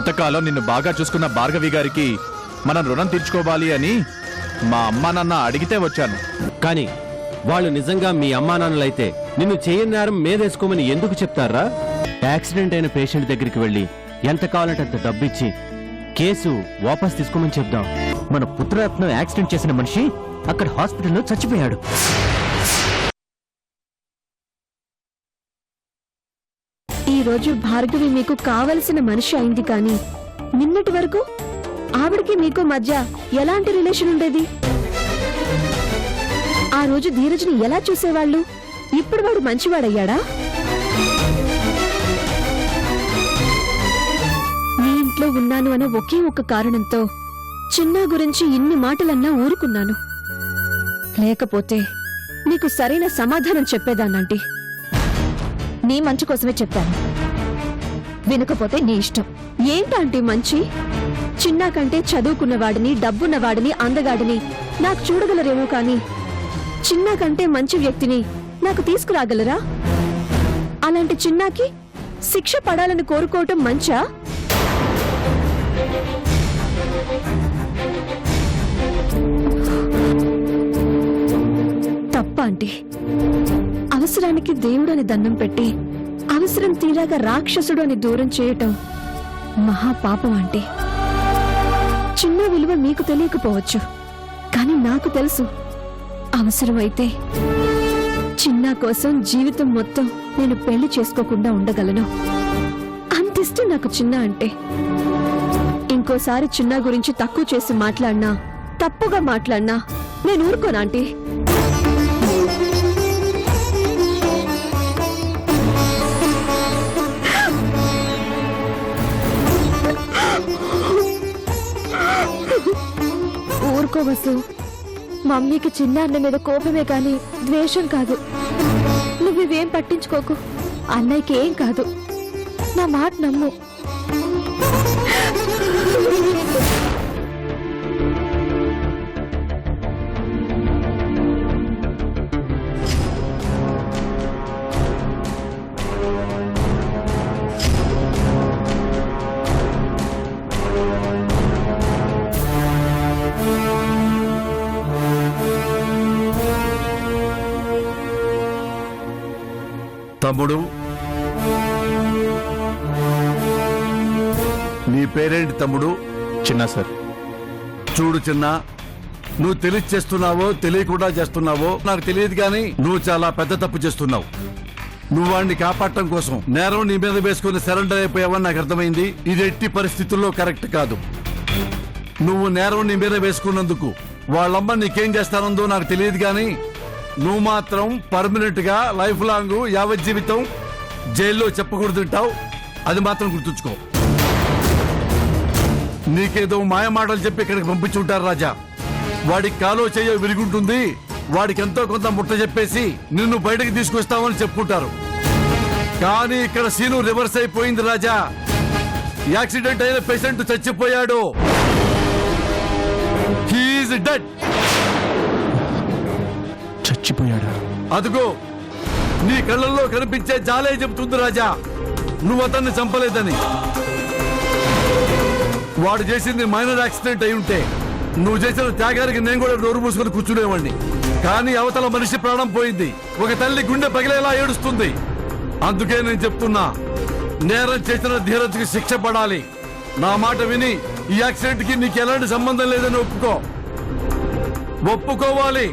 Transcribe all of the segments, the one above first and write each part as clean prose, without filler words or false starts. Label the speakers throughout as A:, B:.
A: ఇంతకాలం నిన్ను బాగా చూసుకున్న భార్గవి గారికి మనం రుణం తీర్చుకోవాలి అని మా అమ్మా నాన్న అడిగితే వచ్చాను.
B: కానీ వాళ్ళు నిజంగా మీ అమ్మా నాన్నలైతే నిన్ను చేయని నేరం మీదేసుకోమని ఎందుకు చెప్తారా? యాక్సిడెంట్ అయిన పేషెంట్ దగ్గరికి వెళ్ళి ఎంత కావాలంటే అంత డబ్బిచ్చి కేసు వాపస్ తీసుకోమని చెప్దాం.
C: మన పుత్రరత్నం యాక్సిడెంట్ చేసిన మనిషి అక్కడ హాస్పిటల్లో చచ్చిపోయాడు.
D: ఈ రోజు భార్గవి మీకు కావలసిన మనిషి అయింది, కానీ నిన్నటి వరకు ఆవిడకి మీకు మధ్య ఎలాంటి రిలేషన్ ఉండేది? ఆ రోజు ధీరజ్ని ఎలా చూసేవాళ్ళు? ఇప్పుడు వాడు మంచివాడయ్యాడా? నీ ఇంట్లో ఉన్నాను అనే ఒకే ఒక కారణంతో చిన్న గురించి ఇన్ని మాటలన్నా ఊరుకున్నాను. లేకపోతే నీకు సరైన సమాధానం చెప్పేదాన్నంటి. నీ మంచి కోసమే చెప్పాను, వినకపోతే నీ ఇష్టం. ఏంటంటే మంచి? చిన్న కంటే చదువుకున్నవాడిని, డబ్బున్నవాడిని, అందగాడిని నాకు చూడగలరేమో, కానీ చిన్న కంటే మంచి వ్యక్తిని నాకు తీసుకురాగలరా? అలాంటి చిన్నాకి శిక్ష పడాలని కోరుకోవటం మంచా? తప్ప అంటే అవసరానికి దేవుడని దండం పెట్టి అవసరం తీరాగా రాక్షసుడు అని దూరం చేయటం మహాపాపం. అంటే చిన్న విలువ మీకు తెలియకపోవచ్చు, కానీ నాకు తెలుసు. అవసరమైతే చిన్న కోసం జీవితం మొత్తం నేను పెళ్లి చేసుకోకుండా ఉండగలను. అంతిష్టం నాకు చిన్న అంటే. ఇంకోసారి చిన్న గురించి తక్కువ చేసి మాట్లాడినా, తప్పుగా మాట్లాడినా నేను ఊరుకోనా ఆంటీ? ఊరుకోవసు. మమ్మీకి చిన్న అన్న మీద కోపమే కాని ద్వేషం కాదు. నువ్వేం పట్టించుకోకు. అన్నయ్యకి ఏం కాదు. నా మాట నమ్ము.
E: తమ్ముడు, నీ పేరేంటి తమ్ముడు?
A: చిన్న సార్.
E: చూడు చిన్న, నువ్వు తెలిసి చేస్తున్నావో తెలియకుండా చేస్తున్నావో నాకు తెలియదు, కానీ నువ్వు చాలా పెద్ద తప్పు చేస్తున్నావు. నువ్వు వాడిని కాపాడటం కోసం నేరం నీ మీద వేసుకుని సరెండర్ అయిపోయావని నాకు అర్థమైంది. ఇది ఎట్టి పరిస్థితుల్లో కరెక్ట్ కాదు. నువ్వు నేరం నీ మీద వేసుకున్నందుకు వాళ్ళమ్మ నీకేం చేస్తానందో నాకు తెలియదు, కానీ నువ్వు మాత్రం పర్మనెంట్ గా లైఫ్ లాంగ్ యావజ్జీవితం జైల్లో చెప్పకూడదుంటావు. అది మాత్రం గుర్తుంచుకో. నీకేదో మాయ మాటలు చెప్పి ఇక్కడికి పంపించుంటారు రాజా. వాడికి కాలో చెయ్యో విరుగుంటుంది, వాడికి ఎంతో కొంత ముట్ట చెప్పేసి నిన్ను బయటకు తీసుకొస్తామని చెప్పుకుంటారు. కానీ ఇక్కడ సీను రివర్స్ అయిపోయింది రాజా. యాక్సిడెంట్ అయిన పేషెంట్ చచ్చిపోయాడు. He is dead.
A: చచ్చిపోయాడా?
E: అదుగో నీ కళ్ళల్లో కనిపించే జాలే చెబుతుంది రాజా, నువ్వు అతన్ని చంపలేదని. వాడు చేసింది మైనర్ యాక్సిడెంట్ అయి ఉంటే నువ్వు చేసిన త్యాగానికి నేను కూడా నోరు మూసుకొని కూర్చునేవాడిని. కానీ అవతల మనిషి ప్రాణం పోయింది. ఒక తల్లి గుండె పగిలేలా ఏడుస్తుంది. అందుకే నేను చెప్తున్నా, నేరం చేసిన ధీరజ్కి శిక్ష పడాలి. నా మాట విని ఈ యాక్సిడెంట్ కి నీకు ఎలాంటి సంబంధం లేదని ఒప్పుకోవాలి.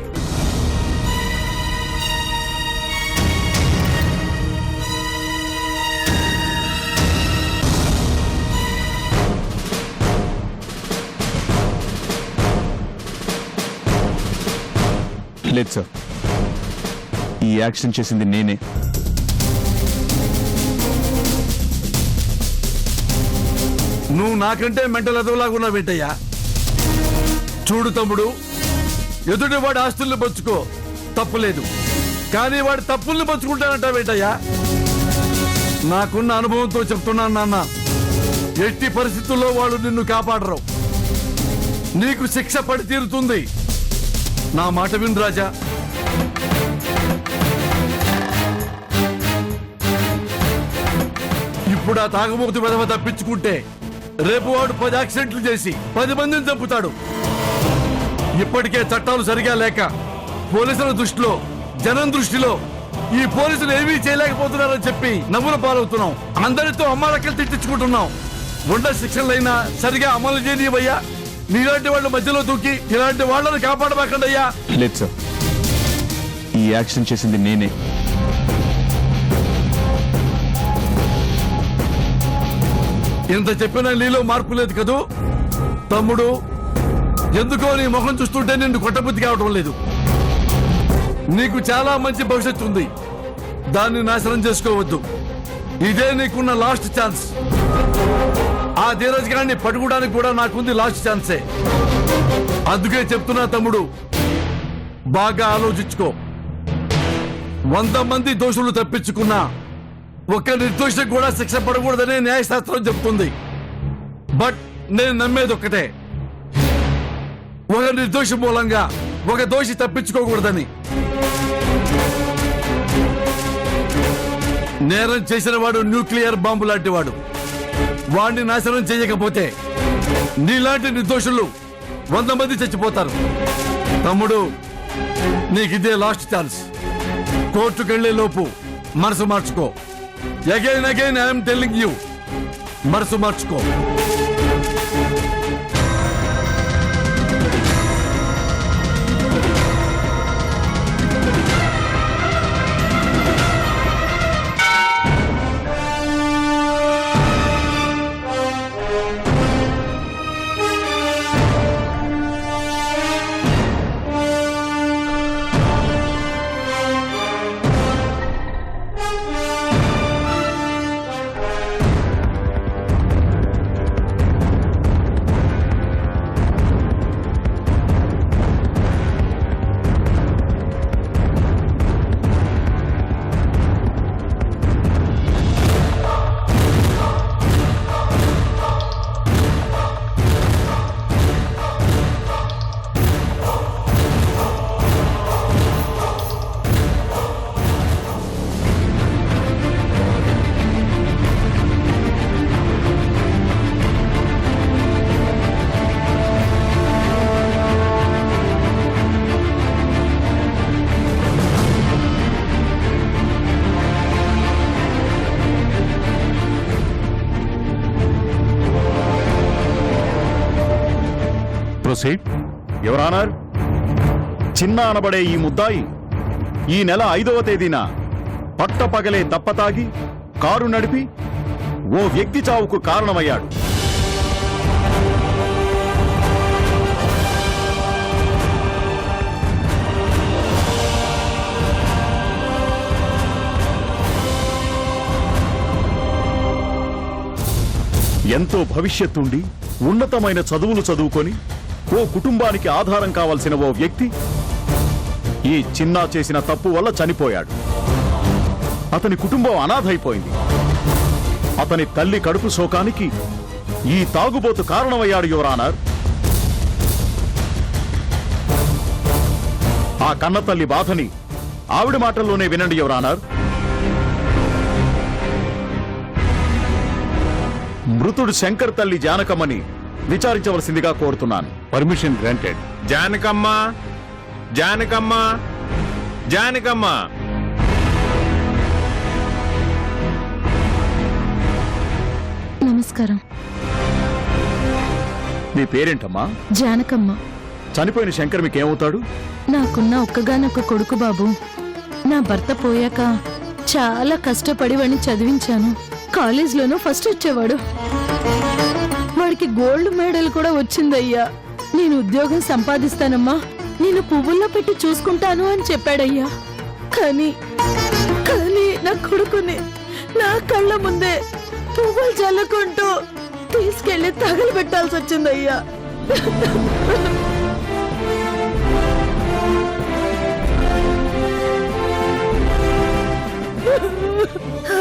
A: లేదు సార్, ఈ యాక్షన్ చేసింది నేనే.
E: నువ్వు నాకంటే మెంటల్ ఎదవలాగా ఉన్నావు వెంటయ్యా. చూడు తమ్ముడు, ఎదుటి వాడి ఆస్తుల్ని పంచుకో, తప్పులేదు. కానీ వాడి తప్పుల్ని పంచుకుంటానంట వెంటయ్యా. నాకున్న అనుభవంతో చెప్తున్నాను నాన్న, ఎట్టి పరిస్థితుల్లో వాళ్ళు నిన్ను కాపాడరు. నీకు శిక్ష పడి తీరుతుంది. నా మాట విను రాజా. ఇప్పుడు ఆ తాగుమూతి విధవ తప్పించుకుంటే రేపు వాడు 10 యాక్సిడెంట్లు చేసి 10 మందిని చంపుతాడు. ఇప్పటికే చట్టాలు సరిగా లేక పోలీసుల దృష్టిలో, జనం దృష్టిలో ఈ పోలీసులు ఏమీ చేయలేకపోతున్నారని చెప్పి నవ్వుల పాలవుతున్నాం. అందరితో అమ్మాలక్కలు తిట్టించుకుంటున్నాం. ఉండ శిక్షణలైనా సరిగా అమలు చేయనివయ్యా. నీలాంటి వాళ్ళ మధ్యలో దూకి ఇలాంటి వాళ్ళని కాపాడబాకండి అయ్యా.
A: లేదు సార్, ఈ యాక్షన్ చేసింది నేనే.
E: ఇంత చెప్పినా నీలో మార్పు లేదు కదూ తమ్ముడు. ఎందుకో నీ ముఖం చూస్తుంటే నిన్ను కొట్టబుద్ధి కావడం లేదు. నీకు చాలా మంచి భవిష్యత్తు ఉంది, దాన్ని నాశనం చేసుకోవద్దు. ఇదే నీకున్న లాస్ట్ ఛాన్స్. ఆ ధీరజ్ గారిని పట్టుకోవడానికి కూడా నాకుంది లాస్ట్ ఛాన్సే. అందుకే చెప్తున్నా తమ్ముడు, బాగా ఆలోచించుకో. 100 మంది దోషులు తప్పించుకున్నా ఒక్క నిర్దోషికి కూడా శిక్ష పడకూడదనే న్యాయశాస్త్రం చెప్తుంది. బట్ నేను నమ్మేది ఒక్కటే, ఒక నిర్దోషి మూలంగా ఒక దోషి తప్పించుకోకూడదని. నేరం చేసిన వాడు న్యూక్లియర్ బాంబు లాంటి వాడు. వాడిని నాశనం చేయకపోతే నీలాంటి నిర్దోషులు 100 మంది చచ్చిపోతారు. తమ్ముడు, నీకిదే లాస్ట్ ఛాన్స్. కోర్టుకెళ్లే లోపు మనసు మార్చుకో. అగైన్ ఐఎమ్ టెల్లింగ్ యూ, మనసు మార్చుకో.
A: యువర్ ఆనర్, చిన్న అనబడే ఈ ముద్దాయి ఈ నెల 5వ తేదీన పట్టపగలే తప్పతాగి కారు నడిపి ఓ వ్యక్తి చావుకు కారణమయ్యాడు. ఎంతో భవిష్యత్తుండి ఉన్నతమైన చదువులు చదువుకొని ఓ కుటుంబానికి ఆధారం కావలసిన ఓ వ్యక్తి ఈ చిన్నా చేసిన తప్పు వల్ల చనిపోయాడు. అతని కుటుంబం అనాథైపోయింది. అతని తల్లి కడుపు శోకానికి ఈ తాగుబోతు కారణమయ్యాడు యువర్ ఆనర్. ఆ కన్న తల్లి బాధని ఆవిడ మాటల్లోనే వినండి యువర్ ఆనర్. మృతుడు శంకర్ తల్లి జానకమ్మని విచారించవలసిందిగా కోరుతున్నాను.
F: Permission granted. జానకమ్మ, జానకమ్మ, జానకమ్మ.
D: నమస్కారం.
A: మీ పేరేంటమ్మా?
D: జానకమ్మ.
A: చనిపోయిన శంకర్ మీకేమవుతాడు?
D: నాకున్న ఒక్కగానొక్క కొడుకు బాబు. నా భర్త పోయాక చాలా కష్టపడి వాడిని చదివించాను. కాలేజ్లోనూ ఫస్ట్ వచ్చేవాడు. వాడికి గోల్డ్ మెడల్ కూడా వచ్చిందయ్యా. నేను ఉద్యోగం సంపాదిస్తానమ్మా, నేను పువ్వుల్లో పెట్టి చూసుకుంటాను అని చెప్పాడయ్యా. కానీ నా కొడుకుని నా కళ్ళ ముందే పువ్వులు చల్లుకుంటూ తీసుకెళ్లి తగలబెట్టాల్సి వచ్చిందయ్యా.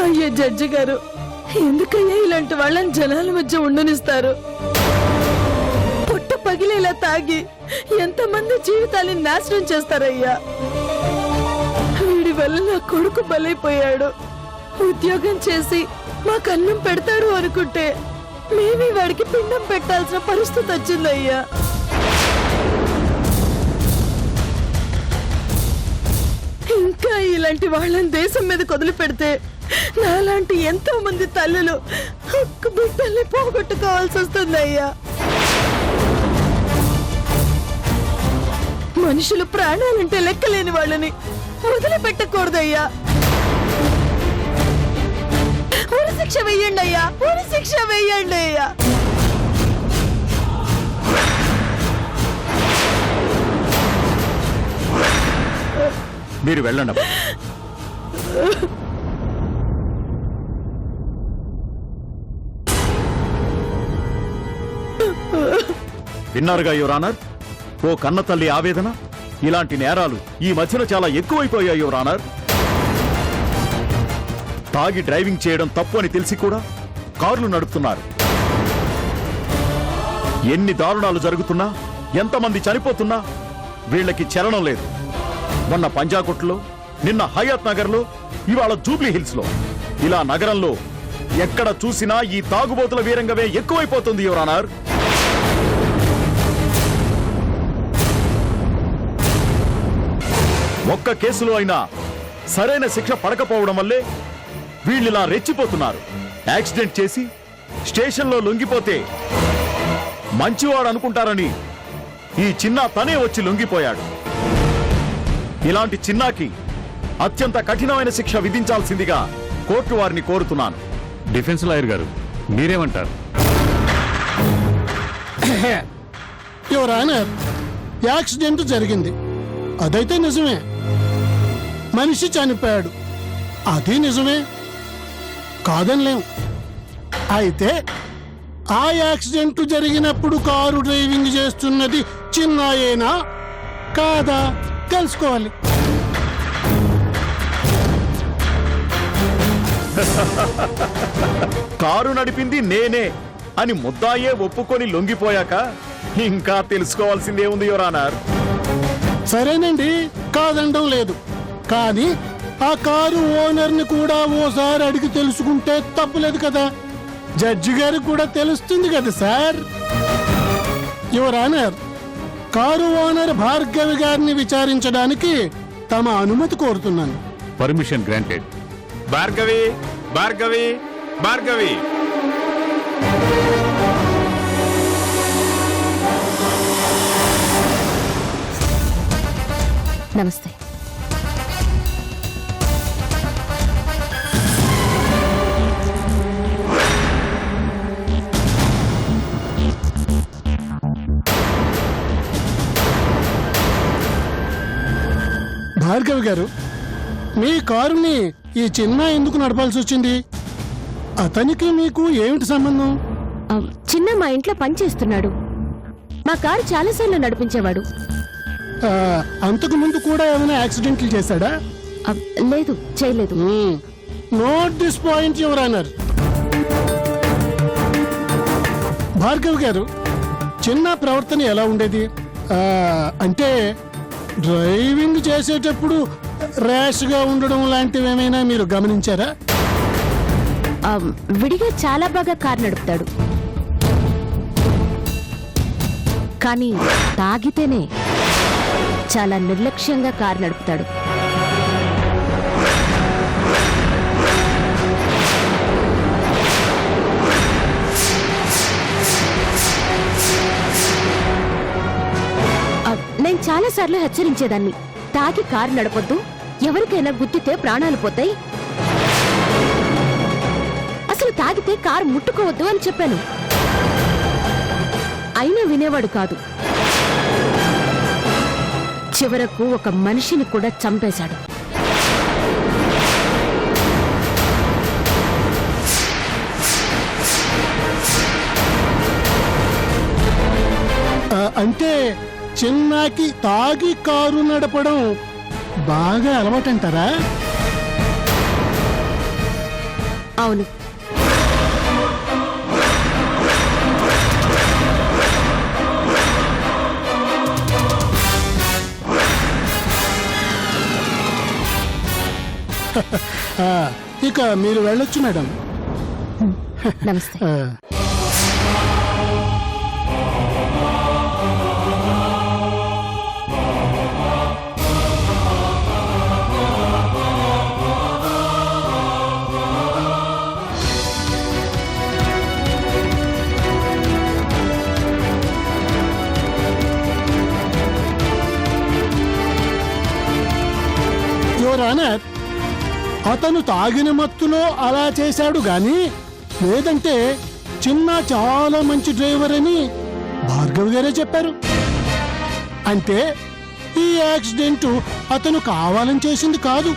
D: అయ్యా జడ్జి గారు, ఎందుకయ్యా ఇలాంటి వాళ్ళని జనాల మధ్య ఉండనిస్తారు? పొట్ట పగిలేలా తాగి ఎంతమంది జీవితాలని నాశనం చేస్తారయ్యా. వీడి వల్ల నా కొడుకు బలైపోయాడు. ఉద్యోగం చేసి మాకు అన్నం పెడతాడు అనుకుంటే మేమే
G: పిల్లగాడికి పిండం పెట్టాల్సిన పరిస్థితి వచ్చిందయ్యా. ఇంకా ఇలాంటి వాళ్ళని దేశం మీద కొదిలి పెడితే నాలాంటి ఎంతో మంది తల్లులు ఒక్క బిడ్డల్ని పోగొట్టుకోవాల్సి వస్తుందయ్యా. మనుషులు ప్రాణాలంటే లెక్కలేని వాళ్ళని వదిలిపెట్టకూడదయ్యా. ఉరి శిక్ష వెయ్యండి అయ్యా, ఉరి శిక్ష వెయ్యండి అయ్యా.
A: మీరు వెళ్ళండి అమ్మా. విన్నారుగా యువర్ ఆనర్, ఓ కన్న తల్లి ఆవేదన. ఇలాంటి నేరాలు ఈ మధ్యన చాలా ఎక్కువైపోయాయి యువర్ ఆనర్. తాగి డ్రైవింగ్ చేయడం తప్పు అని తెలిసి కూడా కార్లు నడుపుతున్నారు. ఎన్ని దారుణాలు జరుగుతున్నా, ఎంతమంది చనిపోతున్నా వీళ్ళకి చలనం లేదు. మొన్న పంజాగుట్లో, నిన్న హయాత్ నగర్లో, ఇవాళ జూబ్లీ హిల్స్ లో, ఇలా నగరంలో ఎక్కడ చూసినా ఈ తాగుబోతుల వీరంగమే ఎక్కువైపోతుంది యువర్ ఆనర్. ఒక్క కేసులో అయినా సరైన శిక్ష పడకపోవడం వల్లే వీళ్ళిలా రెచ్చిపోతున్నారు. యాక్సిడెంట్ చేసి స్టేషన్లో లొంగిపోతే మంచివాడు అనుకుంటారని ఈ చిన్న తనే వచ్చి లొంగిపోయాడు. ఇలాంటి చిన్నాకి అత్యంత కఠినమైన శిక్ష విధించాల్సిందిగా కోర్టు వారిని కోరుతున్నాను.
H: డిఫెన్స్ లాయర్ గారు మీరేమంటారు?
I: యువర్ ఆనర్, యాక్సిడెంట్ జరిగింది, అదైతే నిజమే. మనిషి చనిపోయాడు, అది నిజమే, కాదనిలేం. అయితే ఆ యాక్సిడెంట్ జరిగినప్పుడు కారు డ్రైవింగ్ చేస్తున్నది చిన్నాయేనా కాదా తెలుసుకోవాలి.
A: కారు నడిపింది నేనే అని ముద్దాయే ఒప్పుకొని లొంగిపోయాక ఇంకా తెలుసుకోవాల్సిందే ఉంది యువర్ ఆనర్.
I: సరేనండి, కాదనడం లేదు. కానీ ఆ కారు ఓనర్ని కూడా ఓసారి అడిగి తెలుసుకుంటే తప్పులేదు కదా. జడ్జి గారికి కూడా తెలుస్తుంది కదా sir. Your honour, car owner Bhargavi గారిని విచారించడానికి తమ అనుమతి కోరుతున్నాను.
H: Permission granted.
F: భార్గవి, భార్గవి, భార్గవి.
D: నమస్తే.
I: భార్గవి గారు, మీ కారుని ఈ చిన్న ఎందుకు నడపాల్సి వచ్చింది? అతనికి మీకు ఏమిటి సంబంధం?
D: చిన్న మా ఇంట్లో పనిచేస్తున్నాడు. మా కారు చాలాసార్లు నడిపించేవాడు.
I: అంతకు ముందు కూడా ఏమైనా యాక్సిడెంట్లు చేశాడా?
D: లేదు, చేయలేదు.
I: Note this point your honour. Bhargavi గారు, చిన్న ప్రవర్తన ఎలా ఉండేది? అంటే డ్రైవింగ్ చేసేటప్పుడు ర్యాష్ గా ఉండడం లాంటివి ఏమైనా మీరు గమనించారా?
D: విడిగా చాలా బాగా కారు నడుపుతాడు, కానీ తాగితేనే చాలా నిర్లక్ష్యంగా కారు నడుపుతాడు. నేను చాలా సార్లు హెచ్చరించేదాన్ని, తాగి కారు నడపొద్దు, ఎవరికైనా గుద్దితే ప్రాణాలు పోతాయి, అసలు తాగితే కారు ముట్టుకోవద్దు అని చెప్పాను. అయినా వినేవాడు కాదు. చివరకు ఒక మనిషిని కూడా చంపేశాడు.
I: అంటే చిన్నాకి తాగి కారు నడపడం బాగా అలవాటంటారా?
D: అవును.
I: ఇక మీరు వెళ్ళొచ్చు మేడం.
D: నమస్తే.
I: అతను తాగిన మత్తులో అలా చేశాడు గాని లేదంటే చిన్న చాలా మంచి డ్రైవర్ అని భార్గవ్ గారే చెప్పారు. అంటే ఈ యాక్సిడెంట్ అతను కావాలని చేసింది కాదు.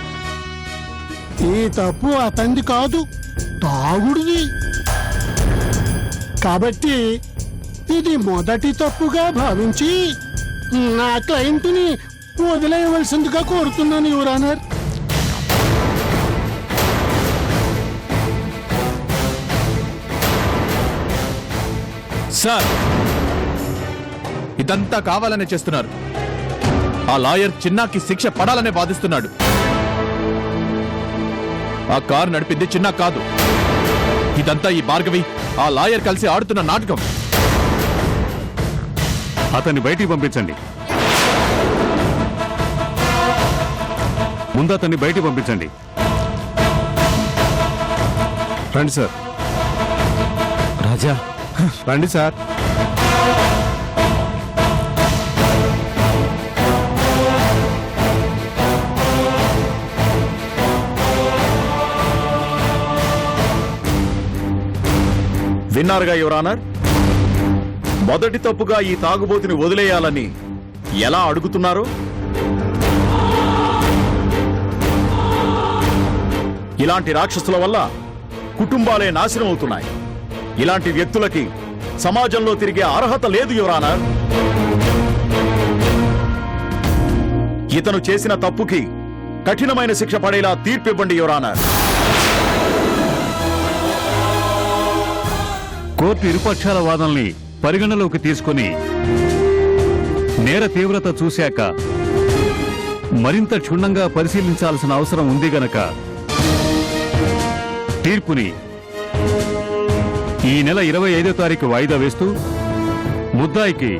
I: ఈ తప్పు అతనిది కాదు, తాగుడిది. కాబట్టి ఇది మొదటి తప్పుగా భావించి నా క్లయింట్ని వదిలేయవలసిందిగా కోరుతున్నాను యువర్ ఆనర్.
F: సార్, ఇదంతా కావాలనే చేస్తున్నారు. ఆ లాయర్ చిన్నాకి శిక్ష పడాలనే వాదిస్తున్నాడు. ఆ కారు నడిపింది చిన్న కాదు. ఇదంతా ఈ భార్గవి ఆ లాయర్ కలిసి ఆడుతున్న నాటకం.
H: అతన్ని బయటికి పంపించండి. ముందు అతన్ని బయటికి పంపించండి. రండి సార్.
B: రాజా,
H: రండి సార్.
A: విన్నారుగా యువర్ ఆనర్, మొదటి తప్పుగా ఈ తాగుబోతుని వదిలేయాలని ఎలా అడుగుతున్నారో. ఇలాంటి రాక్షసుల వల్ల కుటుంబాలే నాశనం అవుతున్నాయి. ఇలాంటి వ్యక్తులకి సమాజంలో తిరిగే అర్హత లేదు యువర్ ఆనర్. ఇతను చేసిన తప్పుకి కఠినమైన శిక్ష పడేలా తీర్పు ఇవ్వండి యువర్ ఆనర్.
H: కోర్టు ఇరుపక్షాల వాదనల్ని పరిగణలోకి తీసుకుని నేర తీవ్రత చూశాక మరింత క్షుణ్ణంగా పరిశీలించాల్సిన అవసరం ఉంది గనక తీర్పుని ఈ నెల 25వ తారీఖు వాయిదా వేస్తూ ముద్దాయికి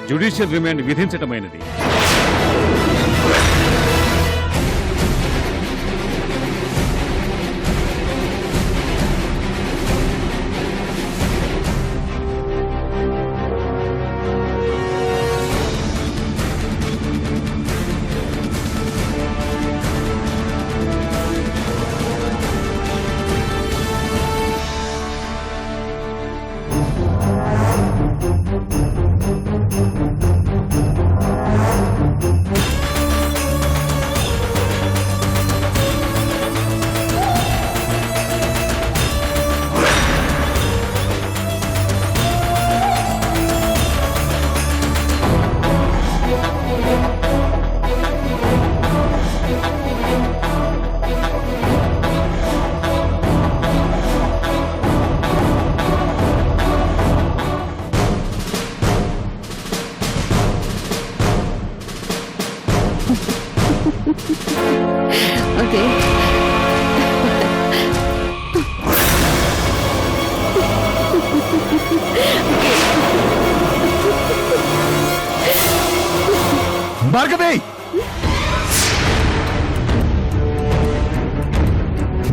H: జ్యుడిషియల్ రిమాండ్ విధించటమైనది.
D: Okay.
F: భార్గవి,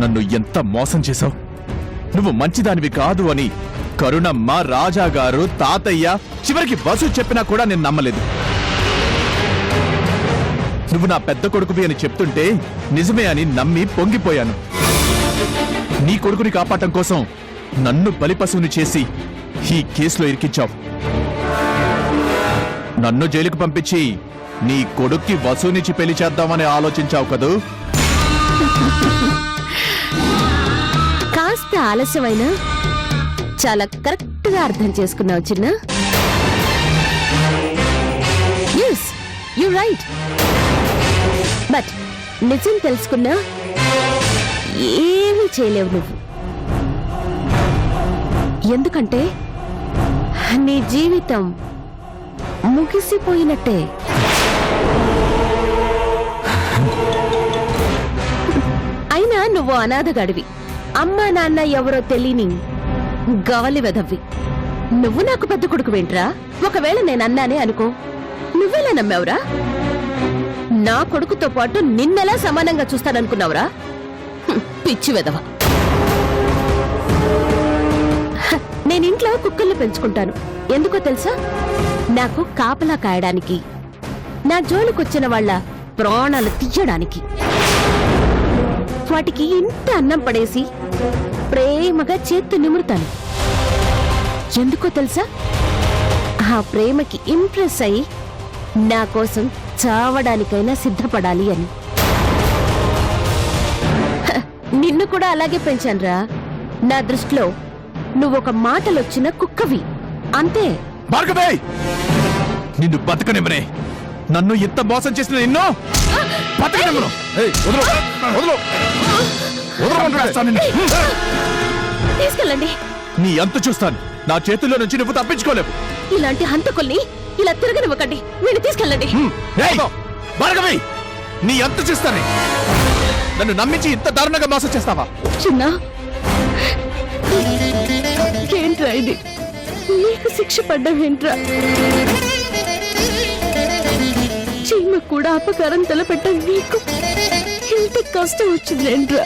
F: నన్ను ఎంత మోసం చేశావు. నువ్వు మంచిదానివి కాదు అని కరుణమ్మ, రాజా గారు, తాతయ్య, చివరికి బసు చెప్పినా కూడా నేను నమ్మలేదు. నువ్వు నా పెద్ద కొడుకువి అని చెప్తుంటే నిజమే అని నమ్మి పొంగిపోయాను. నీ కొడుకుని కాపాడటం కోసం నన్ను బలిపశువుని చేసి ఈ కేసులో ఇరికించావు. నన్ను జైలుకు పంపించి నీ కొడుక్కి వసూనిచ్చి పెళ్లి చేద్దామని ఆలోచించావు కదూ.
D: కాస్త ఆలస్యమైనా చాలా కరెక్ట్ గా అర్థం చేసుకున్నావు చిన్న. Yes, you right. బట్ నిజం తెలుసుకున్నా ఏమీ చేయలేవు నువ్వు. ఎందుకంటే నీ జీవితం ముగిసిపోయినట్టే. అయినా నువ్వు అనాథగాడివి. అమ్మా నాన్న ఎవరో తెలియని గవలి వెదవ్వి. నువ్వు నాకు పెద్ద కొడుకు వెంట్రా. ఒకవేళ నేను అన్నానే అనుకో, నువ్వెలా నమ్మావురా? నా కొడుకుతో పాటు నిన్నెలా సమానంగా చూస్తాననుకున్నావురా? పిచ్చి వెదవ. నేనింట్లో కుక్కల్ని పెంచుకుంటాను. ఎందుకో తెలుసా? నాకు కాపలా కాయడానికి, నా జోలికొచ్చిన వాళ్ళ ప్రాణాలు తీయడానికి. వాటికి ఇంత అన్నం పడేసి ప్రేమగా చేత్తో నిమురుతాను. ఎందుకో తెలుసా? ఆ ప్రేమకి ఇంప్రెస్ అయి నా కోసం చావడానికైనా సిద్ధపడాలి అని. హ, నిన్ను కూడా అలాగే పెంచానురా. నా దృష్టిలో నువ్వొక మాటలొచ్చిన కుక్కవి అంతే.
F: భార్గవి, నిన్ను బతకనిమ్మనే. నన్ను ఇంత మోసం చేసిన నిన్ను బతకనిమ్మను. ఏయ్, వదలు, వదలు, వదలమంటున్నా నిన్ను.
D: తీసుకెళ్ళండి.
F: నీ అంతు చూస్తాను. నా చేతుల్లో నుంచి నువ్వు తప్పించుకోలేవు.
D: ఇలాంటి హంతకుల్ని ఇలా తిరగనివ్వకండి. వీడిని తీసుకెళ్ళండి.
F: ఏయ్, భార్గవి, నీ అంతు చూస్తానే. నన్ను నమ్మించి ఇంత దారుణంగా మోసం చేస్తావా?
D: చిన్నా, ఏంట్రా ఇది? నీకు శిక్ష పడ్డావేంట్రా? చీమ కూడా అపకారం తలపెట్టాం. నీకు ఇంత కష్టం వచ్చిందేంట్రా?